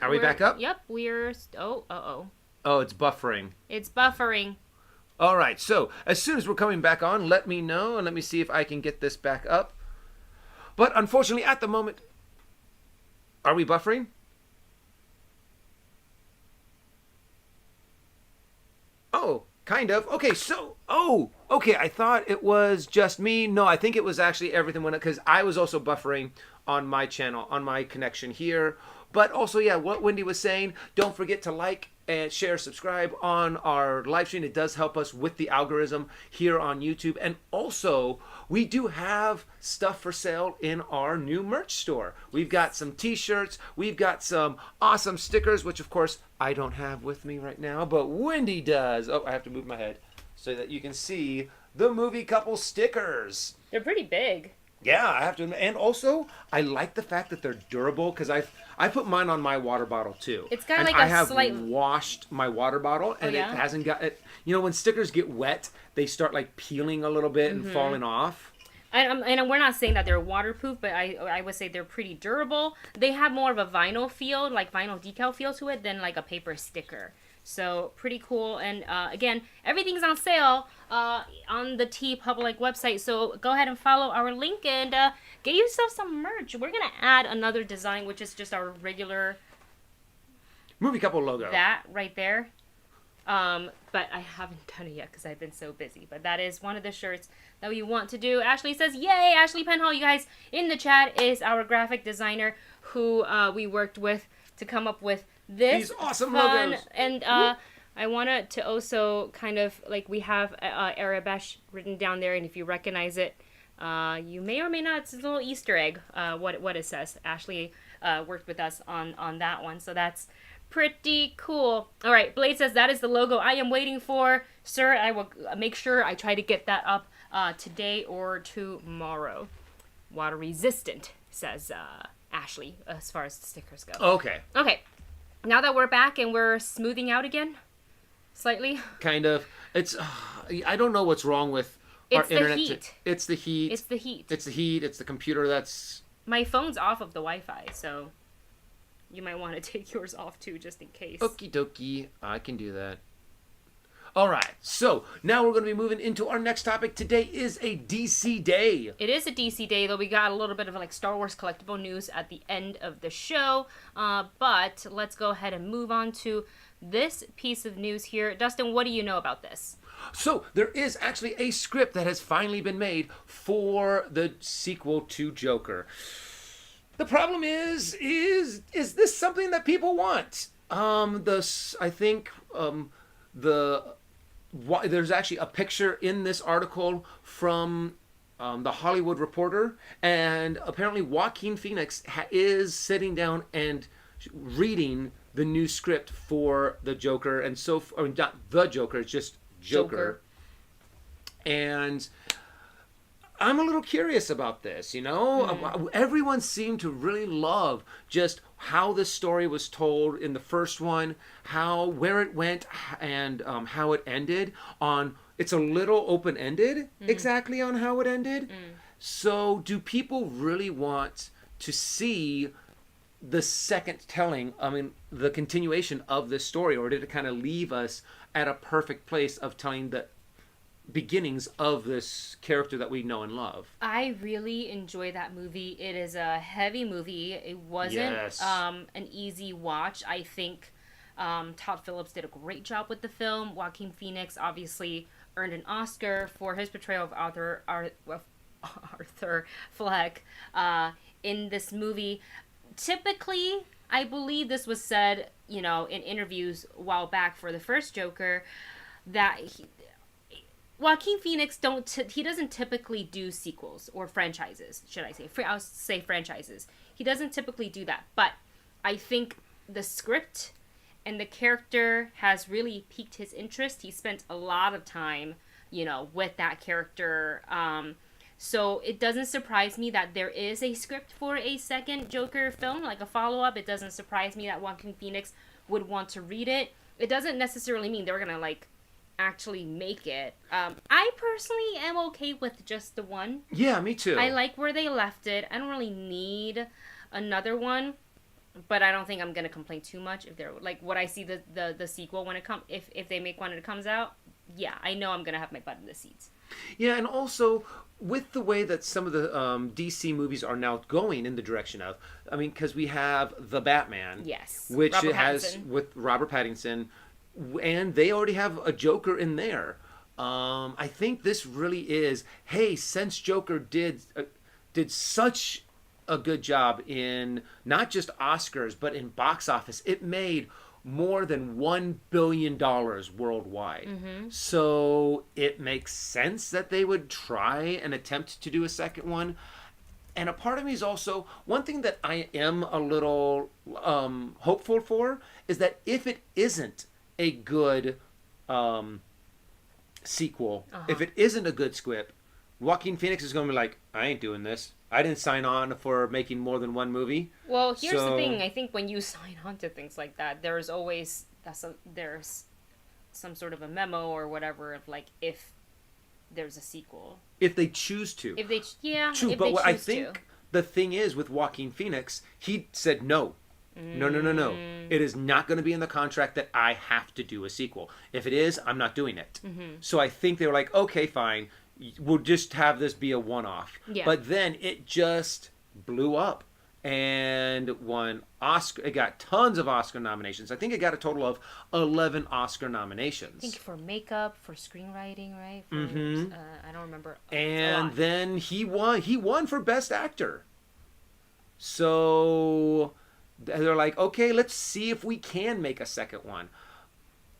Are we back up? Yep, we're. Oh. Oh, it's buffering. It's buffering. All right. So as soon as we're coming back on, let me know, and let me see if I can get this back up. But unfortunately, at the moment, are we buffering? Oh, kind of. Okay, so, okay, I thought it was just me. No, I think it was actually everything went up, because I was also buffering on my channel, on my connection here. But also, yeah, what Wendy was saying, don't forget to like and share, subscribe on our live stream. It does help us with the algorithm here on YouTube. And also, we do have stuff for sale in our new merch store. We've got some t-shirts. We've got some awesome stickers, which of course I don't have with me right now, but Wendy does. Oh, I have to move my head so that you can see the movie couple stickers. They're pretty big. Yeah, I have to admit. And also, I like the fact that they're durable, because I put mine on my water bottle too. It's got and like I a have slight- washed my water bottle, and yeah? it hasn't got it. When stickers get wet, they start like peeling a little bit and falling off. And we're not saying that they're waterproof, but I would say they're pretty durable. They have more of a vinyl feel, like vinyl decal feel to it than like a paper sticker. So pretty cool. And again, everything's on sale on the T Public website. So go ahead and follow our link and get yourself some merch. We're gonna add another design, which is just our regular movie couple logo. that right there. But I haven't done it yet because I've been so busy. But that is one of the shirts that we want to do. Ashley says, yay! Ashley Penhall, you guys, in the chat is our graphic designer who we worked with to come up with this These awesome fun, logos. and I wanted to also kind of, like, we have Arabesh written down there, and if you recognize it, you may or may not, it's a little Easter egg, what it says. Ashley worked with us on that one, so that's pretty cool. All right, Blade says that is the logo I am waiting for. Sir, I will make sure I try to get that up today or tomorrow. Water resistant, says Ashley, as far as the stickers go. Okay. Okay, now that we're back and we're smoothing out again, slightly. Kind of. It's. I don't know what's wrong with our It's the internet. heat. It's the heat. It's the heat. It's the heat. It's the computer that's. My phone's off of the Wi-Fi, so you might want to take yours off too, just in case. Okie dokie. I can do that. All right. So now we're going to be moving into our next topic. Today is a DC day. It is a DC day, though we got a little bit of like Star Wars collectible news at the end of the show. But let's go ahead and move on to this piece of news here. Dustin, what do you know about this? So there is actually a script that has finally been made for the sequel to Joker. The problem is this something that people want? There's actually a picture in this article from the Hollywood Reporter, and apparently Joaquin Phoenix is sitting down and reading the new script for the Joker, and not the Joker, it's just Joker. And I'm a little curious about this, you know? Everyone seemed to really love just how this story was told in the first one, where it went, and how it ended. It's a little open-ended exactly on how it ended. So do people really want to see the second telling, the continuation of this story, or did it kind of leave us at a perfect place of telling the beginnings of this character that we know and love? I really enjoy that movie. It is a heavy movie. It wasn't Yes. an easy watch. I think Todd Phillips did a great job with the film. Joaquin Phoenix obviously earned an Oscar for his portrayal of Arthur Fleck in this movie. Typically, I believe this was said, in interviews a while back for the first Joker, that Joaquin Phoenix doesn't typically do sequels or franchises, should I say. I'll say franchises. He doesn't typically do that, but I think the script and the character has really piqued his interest. He spent a lot of time, with that character. So it doesn't surprise me that there is a script for a second Joker film, like a follow-up. It doesn't surprise me that Joaquin Phoenix would want to read it. It doesn't necessarily mean they're going to, actually make it. I personally am okay with just the one. Yeah, me too. I like where they left it. I don't really need another one, but I don't think I'm gonna complain too much if they're would I see the sequel when it if they make one and it comes out. Yeah, I know I'm gonna have my butt in the seats. Yeah, and also with the way that some of the DC movies are now going in the direction of, because we have the Batman, Yes, which Robert it has Pattinson. with Robert Pattinson, and they already have a Joker in there. I think this really is, hey, since Joker did such a good job in not just Oscars but in box office, it made more than $1 billion worldwide. So it makes sense that they would try and attempt to do a second one. And a part of me is also, one thing that I am a little hopeful for is that if it isn't a good sequel, if it isn't a good script, Joaquin Phoenix is going to be like, I ain't doing this. I didn't sign on for making more than one movie. Well, here's the thing. I think when you sign on to things like that, there's always there's some sort of a memo or whatever of if there's a sequel. If they choose to. If they, yeah, True, if but they what I choose think to. the thing is with Joaquin Phoenix, he said no. No. It is not going to be in the contract that I have to do a sequel. If it is, I'm not doing it. So I think they were like, okay, fine. We'll just have this be a one-off. Yeah. But then it just blew up and won Oscar. It got tons of Oscar nominations. I think it got a total of 11 Oscar nominations. I think for makeup, for screenwriting, right? For, I don't remember. And then he won. He won for Best Actor. So they're like, okay, let's see if we can make a second one.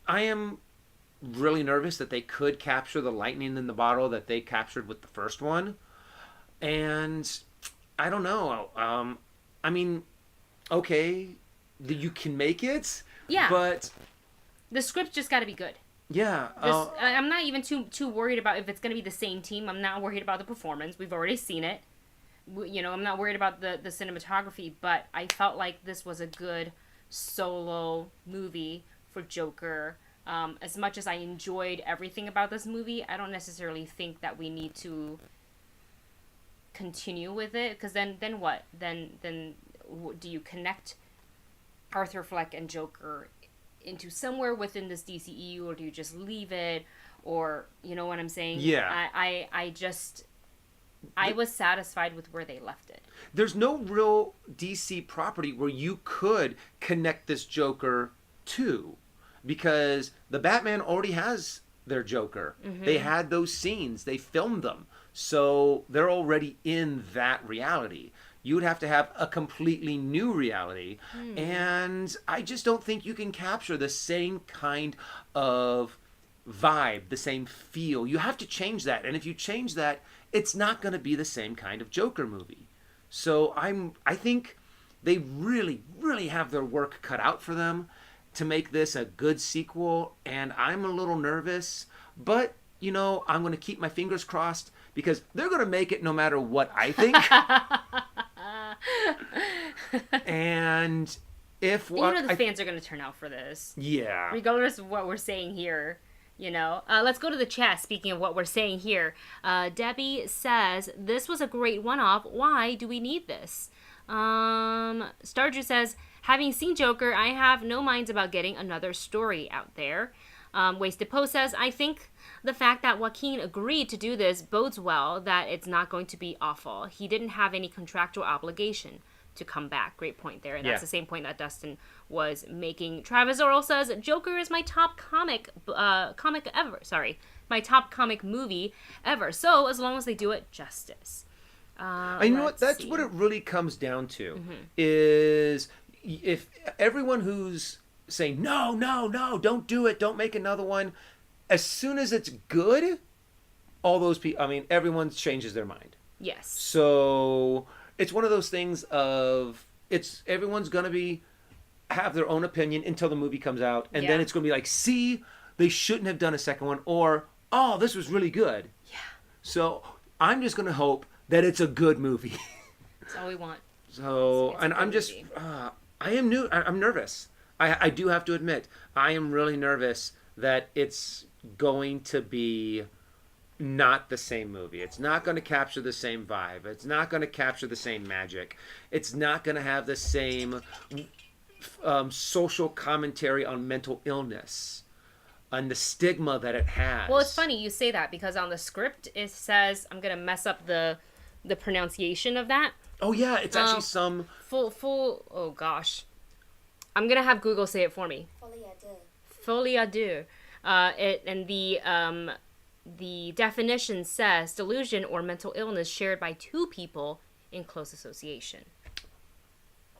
I am really nervous that they could capture the lightning in the bottle that they captured with the first one. And I don't know. I mean, okay, you can make it. Yeah. But the script just got to be good. Yeah. I'm not even too worried about if it's going to be the same team. I'm not worried about the performance. We've already seen it. You know, I'm not worried about the cinematography, but I felt like this was a good solo movie for Joker. As much as I enjoyed everything about this movie, I don't necessarily think that we need to continue with it, because then what? Then do you connect Arthur Fleck and Joker into somewhere within this DCEU, or do you just leave it? Or, you know what I'm saying? Yeah. I was satisfied with where they left it. There's no real DC property where you could connect this Joker to, because the Batman already has their Joker. They had those scenes. They filmed them. So they're already in that reality. You would have to have a completely new reality. And I just don't think you can capture the same kind of vibe, the same feel. You have to change that. And if you change that, it's not going to be the same kind of Joker movie. So I think they really, really have their work cut out for them to make this a good sequel. And I'm a little nervous, but, you know, I'm going to keep my fingers crossed, because they're going to make it no matter what I think. And if what... You know the fans are going to turn out for this. Yeah. Regardless of what we're saying here. You know, let's go to the chat. Speaking of what we're saying here, Debbie says, this was a great one-off. Why do we need this? Stardew says, having seen Joker, I have no minds about getting another story out there. Wasted Post says, I think the fact that Joaquin agreed to do this bodes well that it's not going to be awful. He didn't have any contractual obligation to come back. Great point there. And that's the same point that Dustin was making. Travis Oral says, Joker is my top comic ever. Sorry. My top comic movie ever. So as long as they do it justice. And you know what? That's what it really comes down to. Is if everyone who's saying, no, don't do it, don't make another one, as soon as it's good, all those people, I mean, everyone changes their mind. Yes. So it's one of those things of, everyone's going to have their own opinion until the movie comes out. And then it's going to be like, see, they shouldn't have done a second one. Or, oh, this was really good. Yeah. So I'm just going to hope that it's a good movie. That's all we want. So, and I'm just, I'm nervous. I do have to admit, I am really nervous that it's going to be not the same movie. It's not going to capture the same vibe. It's not going to capture the same magic. It's not going to have the same social commentary on mental illness and the stigma that it has. Well, it's funny you say that, because on the script it says, I'm going to mess up the pronunciation of that. Oh yeah, it's actually some oh gosh. I'm going to have Google say it for me. Folie à deux. The definition says delusion or mental illness shared by two people in close association.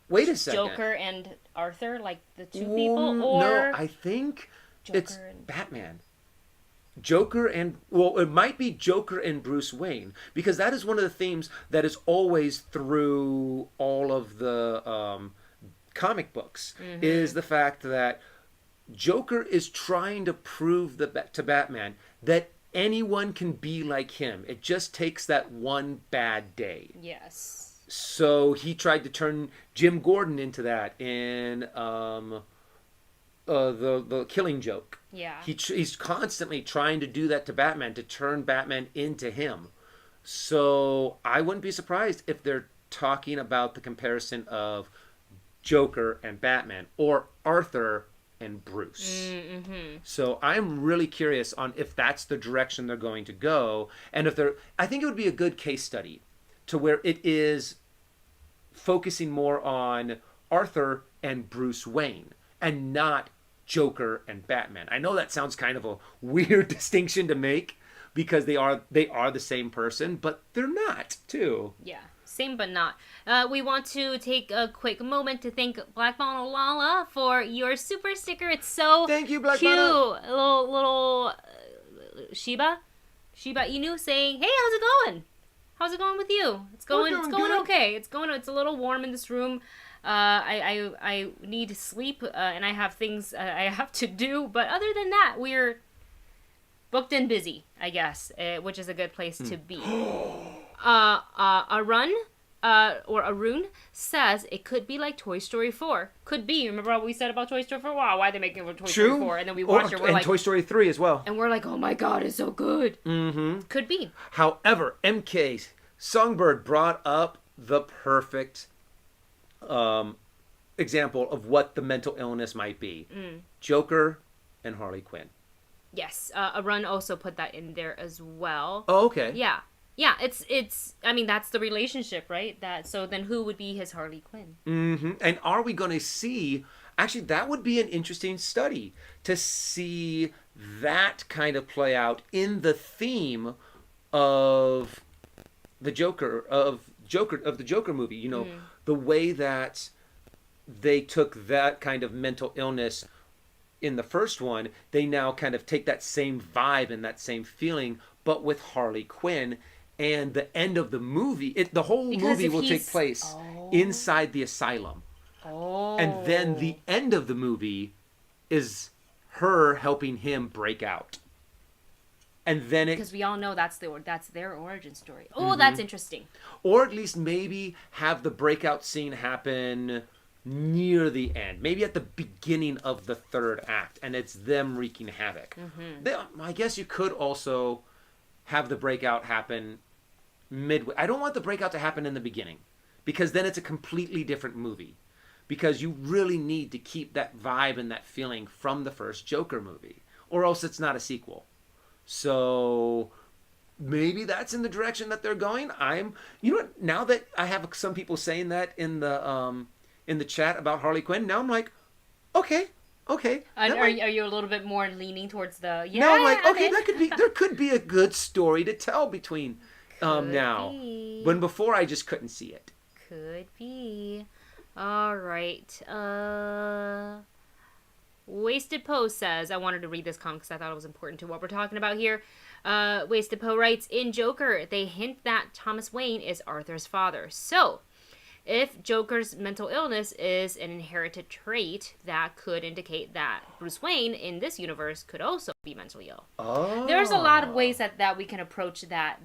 Wait a second. Joker and Arthur, like the two people? Or no, I think it's and Batman. Joker and, well, it might be Joker and Bruce Wayne, because that is one of the themes that is always through all of the comic books, is the fact that Joker is trying to prove to Batman that anyone can be like him. It just takes that one bad day. Yes. So he tried to turn Jim Gordon into that in the Killing Joke. Yeah. He's constantly trying to do that to Batman, to turn Batman into him. So I wouldn't be surprised if they're talking about the comparison of Joker and Batman, or Arthur and Bruce. Mm-hmm. So I'm really curious on if that's the direction they're going to go, and if they're. I think it would be a good case study to where it is focusing more on Arthur and Bruce Wayne, and not Joker and Batman. I know that sounds kind of a weird distinction to make because they are the same person, but they're not too. Yeah. Same but not. We want to take a quick moment to thank Black Lala for your super sticker. It's so Thank you, Black cute. Mana. Little Shiba Inu saying, "Hey, how's it going? How's it going with you? It's going good. okay. It's a little warm in this room. I need sleep and I have things I have to do, but other than that, we're booked and busy, I guess, which is a good place to be." Arun says it could be like Toy Story 4. Could be. Remember what we said about Toy Story 4? Wow, why are they making it Toy Story 4? And then we watched it, we're and like... Toy Story 3 as well. And we're like, oh my god, it's so good. Mm-hmm. Could be. However, MK Songbird brought up the perfect example of what the mental illness might be. Joker and Harley Quinn. Yes. Arun also put that in there as well. Oh, okay. Yeah. Yeah, it's. I mean, that's the relationship, right? So then, who would be his Harley Quinn? Mm-hmm. And are we going to see? Actually, that would be an interesting study to see that kind of play out in the theme of the Joker of the Joker movie. You know, the way that they took that kind of mental illness in the first one, they now kind of take that same vibe and that same feeling, but with Harley Quinn. And the end of the movie, the whole movie will take place inside the asylum. Oh. And then the end of the movie is her helping him break out. And then because we all know that's their origin story. Oh, that's interesting. Or at least maybe have the breakout scene happen near the end, maybe at the beginning of the third act, and it's them wreaking havoc. I guess you could also have the breakout happen midway. I don't want the breakout to happen in the beginning, because then it's a completely different movie, because you really need to keep that vibe and that feeling from the first Joker movie, or else it's not a sequel. So maybe that's in the direction that they're going. Now that I have some people saying that in the chat about Harley Quinn, now I'm like, okay. Are you a little bit more leaning towards the? Yeah. Now I'm like, okay, there could be a good story to tell between now. Be. When before I just couldn't see it. Could be. All right. Wasted Poe says, I wanted to read this comment because I thought it was important to what we're talking about here. Wasted Poe writes, in Joker, they hint that Thomas Wayne is Arthur's father. So, if Joker's mental illness is an inherited trait, that could indicate that Bruce Wayne in this universe could also be mentally ill. Oh. There's a lot of ways that we can approach that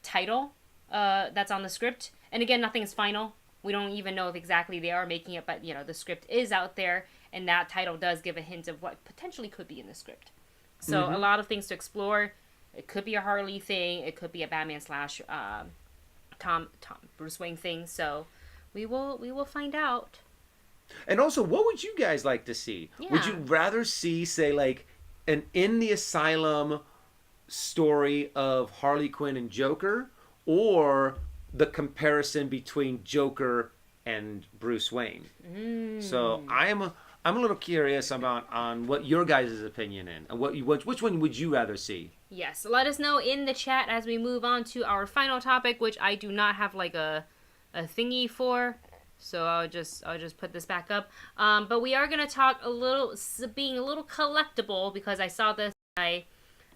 title that's on the script. And again, nothing is final. We don't even know if exactly they are making it, but the script is out there, and that title does give a hint of what potentially could be in the script. So a lot of things to explore. It could be a Harley thing. It could be a Batman / Tom Bruce Wayne thing. So we will find out. And also, what would you guys like to see? Yeah. Would you rather see, say, like an in the asylum story of Harley Quinn and Joker, or the comparison between Joker and Bruce Wayne? So I'm a little curious on what your guys' opinion is, and which one would you rather see? Yes, let us know in the chat as we move on to our final topic, which I do not have like a thingy for, so I'll just put this back up. But we are gonna talk being a little collectible, because I saw this, I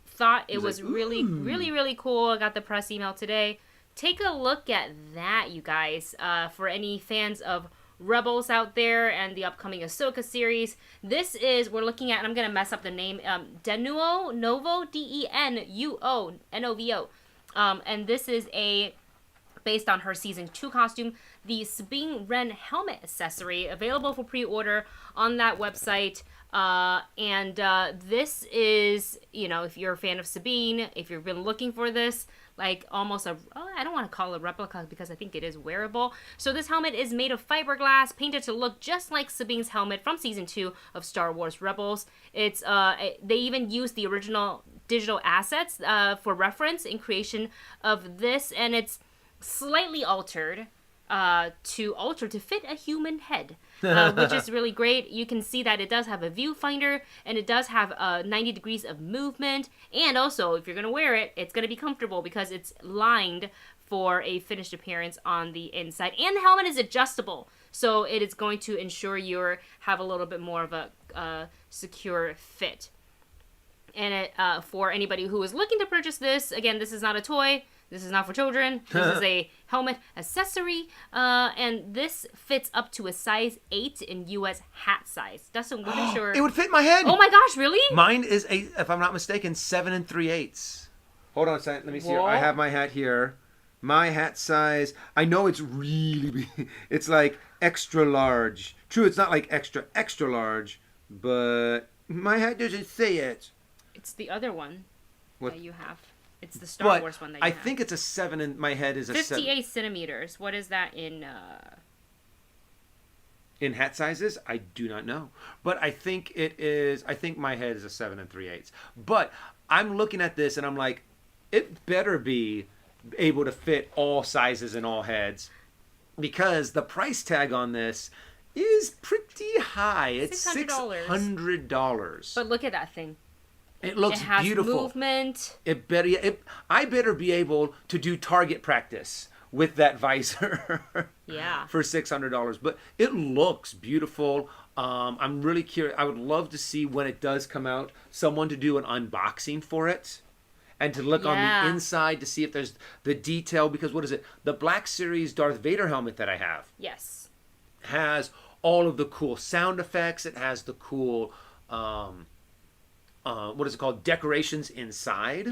thought it was really, really, really cool. I got the press email today. Take a look at that, you guys. For any fans of Rebels out there and the upcoming Ahsoka series, we're looking at, and I'm going to mess up the name, Denuo Novo, Denuo Novo. And this is based on her season 2 costume. the Sabine Wren Helmet Accessory, available for pre-order on that website. This is, if you're a fan of Sabine, if you've been looking for this, like almost I don't want to call it a replica because I think it is wearable. So this helmet is made of fiberglass, painted to look just like Sabine's helmet from season 2 of Star Wars Rebels. It's they even used the original digital assets for reference in creation of this, and it's slightly altered to fit a human head, which is really great. You can see that it does have a viewfinder, and it does have 90 degrees of movement, and also if you're going to wear it, it's going to be comfortable because it's lined for a finished appearance on the inside, and the helmet is adjustable, so it is going to ensure you have a little bit more of a secure fit. And for anybody who is looking to purchase this, again, this is not a toy. This is not for children. This is a helmet accessory. And this fits up to a size 8 in U.S. hat size. Dustin, wasn't sure. It would fit my head. Oh my gosh, really? Mine is, if I'm not mistaken, 7 3/8. Hold on a second. Let me see. Here. I have my hat here. My hat size. I know it's really big. It's like extra large. True, it's not like extra, extra large. But my hat doesn't say it. It's the other one What? that you have. It's the Star Wars one that you have. I think it's a 7 and my head is a 7. 58 centimeters. What is that in... In hat sizes? I do not know. But I think it is... I think my head is a 7 3/8. But I'm looking at this and I'm like, it better be able to fit all sizes and all heads. Because the price tag on this is pretty high. It's $600. But look at that thing. It looks beautiful. It has movement. I better be able to do target practice with that visor. Yeah. For $600, but it looks beautiful. I'm really curious. I would love to see when it does come out, someone to do an unboxing for it, and to look on the inside to see if there's the detail. Because what is it? The Black Series Darth Vader helmet that I have. Yes. Has all of the cool sound effects. It has the cool. What is it called? Decorations inside.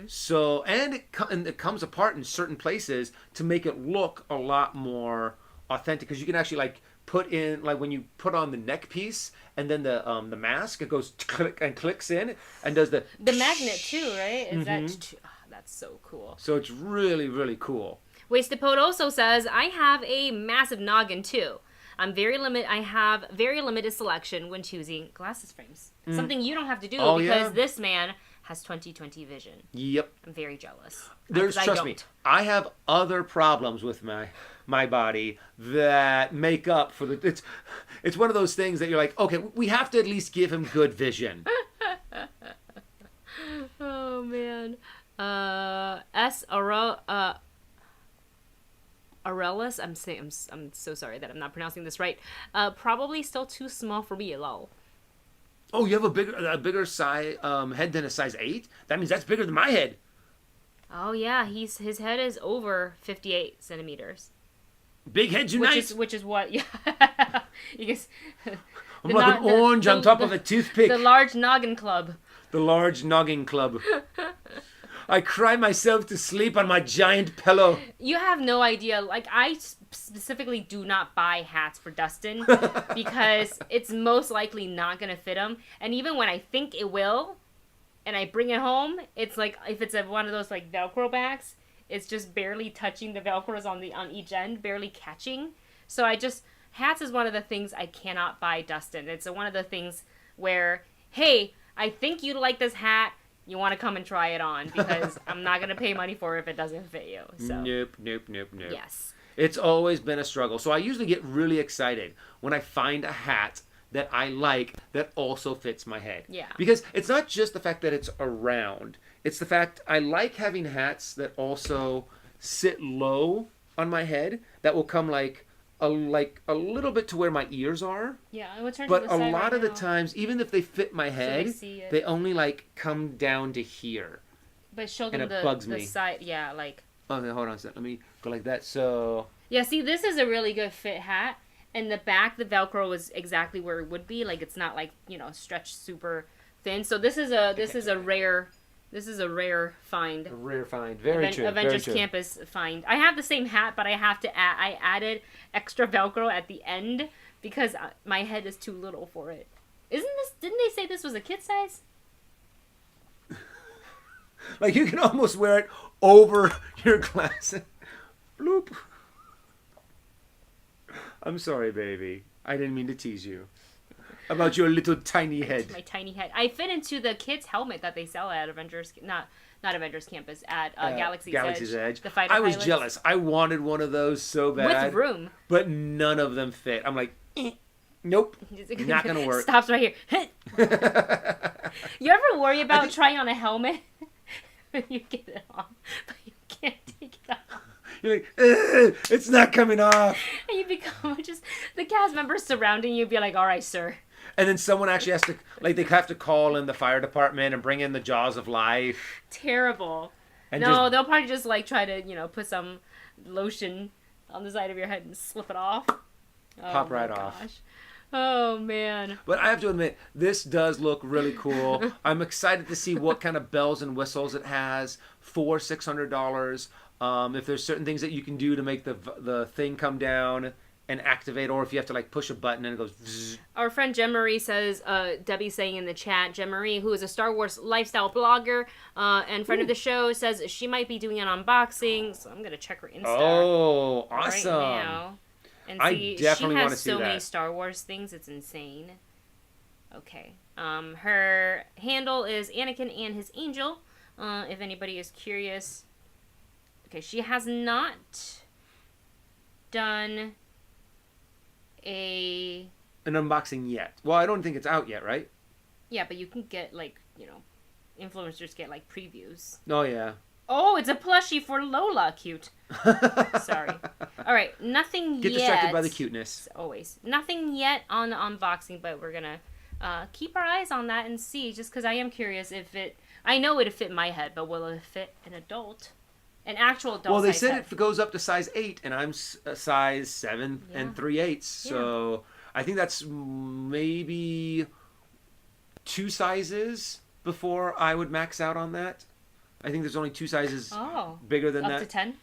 So, and it comes apart in certain places to make it look a lot more authentic. Because you can actually like put in, like when you put on the neck piece and then the mask, it goes click and clicks in and does the magnet too, right? Is that's so cool. So it's really, really cool. Wasted Pod also says, I have a massive noggin too. I have very limited selection when choosing glasses frames. Something you don't have to do because this man has 20/20 vision. Yep. I'm very jealous. Trust me, I have other problems with my body that make up for the. It's one of those things that you're like, okay, we have to at least give him good vision. Oh man. Aurelus, I'm so sorry that I'm not pronouncing this right. Probably still too small for me, lol. Oh, you have a bigger size head than a size 8? That means that's bigger than my head. Oh yeah, his head is over 58 centimeters. Big heads unite. Which is what? Yeah. You guess. I'm like an orange on top of a toothpick. The large noggin club. The large noggin club. I cry myself to sleep on my giant pillow. You have no idea. Like, I specifically do not buy hats for Dustin because it's most likely not going to fit him. And even when I think it will, and I bring it home, it's like, if it's one of those, like, Velcro bags, it's just barely touching the Velcros on each end, barely catching. So hats is one of the things I cannot buy Dustin. It's one of the things where, hey, I think you'd like this hat. You want to come and try it on because I'm not going to pay money for it if it doesn't fit you. So. Nope. Yes. It's always been a struggle. So I usually get really excited when I find a hat that I like that also fits my head. Yeah. Because it's not just the fact that it's around. It's the fact I like having hats that also sit low on my head that will come like a little bit to where my ears are. Yeah, I would turn but to the side a lot right of now. the times, even if they fit my head, they only like come down to here. But show them bugs the me. side, yeah, like. Okay, hold on a second. Let me go like that. So. Yeah, see, this is a really good fit hat. And the back, the Velcro is exactly where it would be. Like, it's not like, stretched super thin. So this is a This is a rare find. A rare find. Very true. Avengers very true. Campus find. I have the same hat, but I have to add. I added extra Velcro at the end because my head is too little for it. Didn't they say this was a kid size? Like you can almost wear it over your glasses. Bloop. I'm sorry, baby. I didn't mean to tease you about your little tiny head. My tiny head. I fit into the kids' helmet that they sell at Avengers, not Avengers Campus, at Galaxy's Edge. The fighter I was pilots. jealous. I wanted one of those so bad. With room. But none of them fit. I'm like, nope, not gonna work. Stops right here. You ever worry about trying on a helmet? You get it on, but you can't take it off. You're like, it's not coming off. And you become just the cast members surrounding you. Be like, all right, sir. And then someone actually has to, like, they have to call in the fire department and bring in the jaws of life. Terrible. And no, they'll probably just like try to, put some lotion on the side of your head and slip it off. Pop right off. Oh, man. But I have to admit, this does look really cool. I'm excited to see what kind of bells and whistles it has for $600. If there's certain things that you can do to make the thing come down and activate, or if you have to like push a button and it goes zzz. Our friend Jen Marie says, Debbie's saying in the chat, Jen Marie, who is a Star Wars lifestyle blogger and friend of the show, says she might be doing an unboxing. So I'm going to check her Insta. Oh, awesome. Right now. And see, I definitely she want to has see so that. many Star Wars things, it's insane. Okay. Her handle is Anakin and his angel, if anybody is curious. Okay, she has not done an unboxing yet. Well, I don't think it's out yet, right? Yeah, but you can get, like, influencers get, like, previews. Oh, yeah. Oh, it's a plushie for Lola. Cute. Sorry. All right, nothing yet. Get distracted by the cuteness. Always. Nothing yet on the unboxing, but we're going to keep our eyes on that and see, just because I am curious if it... I know it'd fit my head, but will it fit an adult? An actual adult. Well, they size said head. it goes up to size 8, and I'm size 7 and 3/8. So I think that's maybe 2 sizes before I would max out on that. I think there's only 2 sizes bigger than that. Up to 10?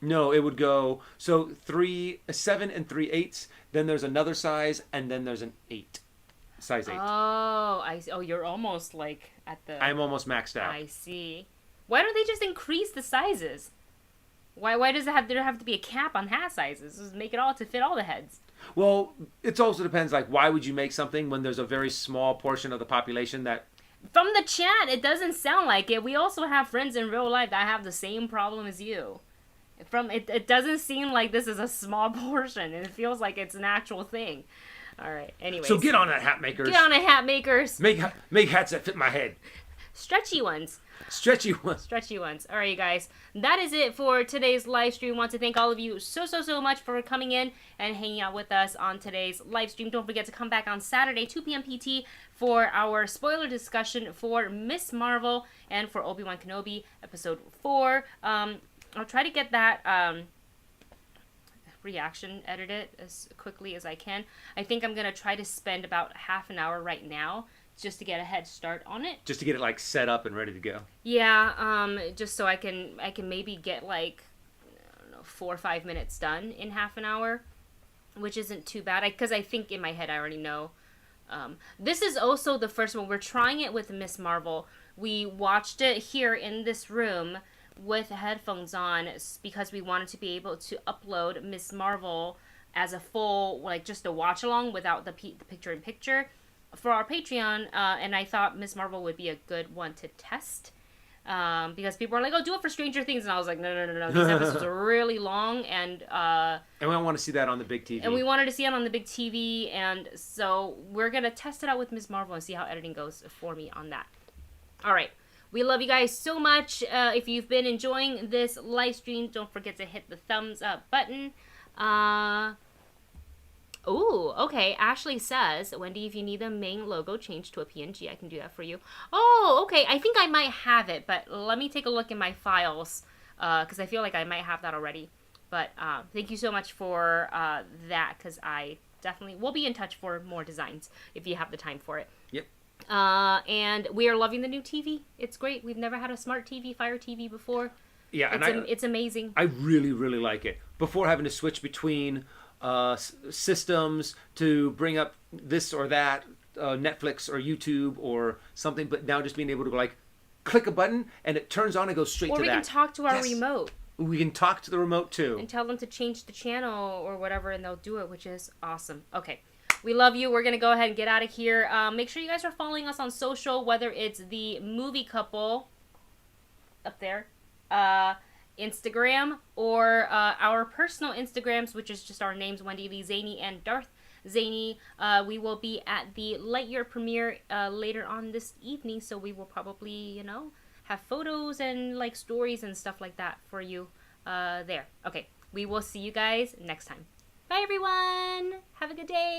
No, it would go, so 7 and 3/8, then there's another size, and then there's an 8. Size 8. Oh, you're almost like at the... I'm almost maxed out. I see. Why don't they just increase the sizes? Why does there have to be a cap on hat sizes? Just make it all to fit all the heads. Well, it also depends, like, why would you make something when there's a very small portion of the population that... From the chat, it doesn't sound like it. We also have friends in real life that have the same problem as you. It doesn't seem like this is a small portion. It feels like it's an actual thing. All right, anyways. So get on that, hat makers. Get on it, hat makers. Make hats that fit my head. Stretchy ones. Stretchy ones. Stretchy ones. All right, you guys. That is it for today's live stream. Want to thank all of you so much for coming in and hanging out with us on today's live stream. Don't forget to come back on Saturday, 2 p.m. PT, for our spoiler discussion for Miss Marvel and for Obi-Wan Kenobi, Episode 4. I'll try to get that reaction edited as quickly as I can. I think I'm going to try to spend about half an hour right now just to get a head start on it. Just to get it, like, set up and ready to go. Yeah, just so I can maybe get, like, I don't know, 4 or 5 minutes done in half an hour, which isn't too bad, because I think in my head I already know. This is also the first one. We're trying it with Miss Marvel. We watched it here in this room with headphones on because we wanted to be able to upload Miss Marvel as a full, like, just a watch-along without the picture-in-picture for our Patreon, and I thought Miss Marvel would be a good one to test, because people are like, oh, do it for Stranger Things, and I was like, no, these episodes are really long, and we don't want to see that on the big TV. And we wanted to see it on the big TV, and so we're going to test it out with Miss Marvel and see how editing goes for me on that. Alright, we love you guys so much. If you've been enjoying this live stream, don't forget to hit the thumbs up button. Oh, okay. Ashley says, Wendy, if you need the main logo changed to a PNG, I can do that for you. Oh, okay. I think I might have it, but let me take a look in my files, because I feel like I might have that already. But thank you so much for that, because I definitely will be in touch for more designs if you have the time for it. Yep. And we are loving the new TV. It's great. We've never had a smart TV, Fire TV before. Yeah, It's amazing. I really, really like it. Before having to switch between systems to bring up this or that, Netflix or YouTube or something, but now just being able to like click a button and it turns on and goes straight Or to we that. can talk to our Yes. remote We can talk to the remote too. and tell them to change the channel or whatever, and they'll do it, which is awesome. Okay. We love you. We're going to go ahead and get out of here. Make sure you guys are following us on social, whether it's the movie couple up there, Instagram, or our personal Instagrams, which is just our names, Wendy Lee Zaney and Darth Zaney. We will be at the Lightyear premiere later on this evening, so we will probably, you know, have photos and like stories and stuff like that for you there. Okay, we will see you guys next time. Bye, everyone. Have a good day.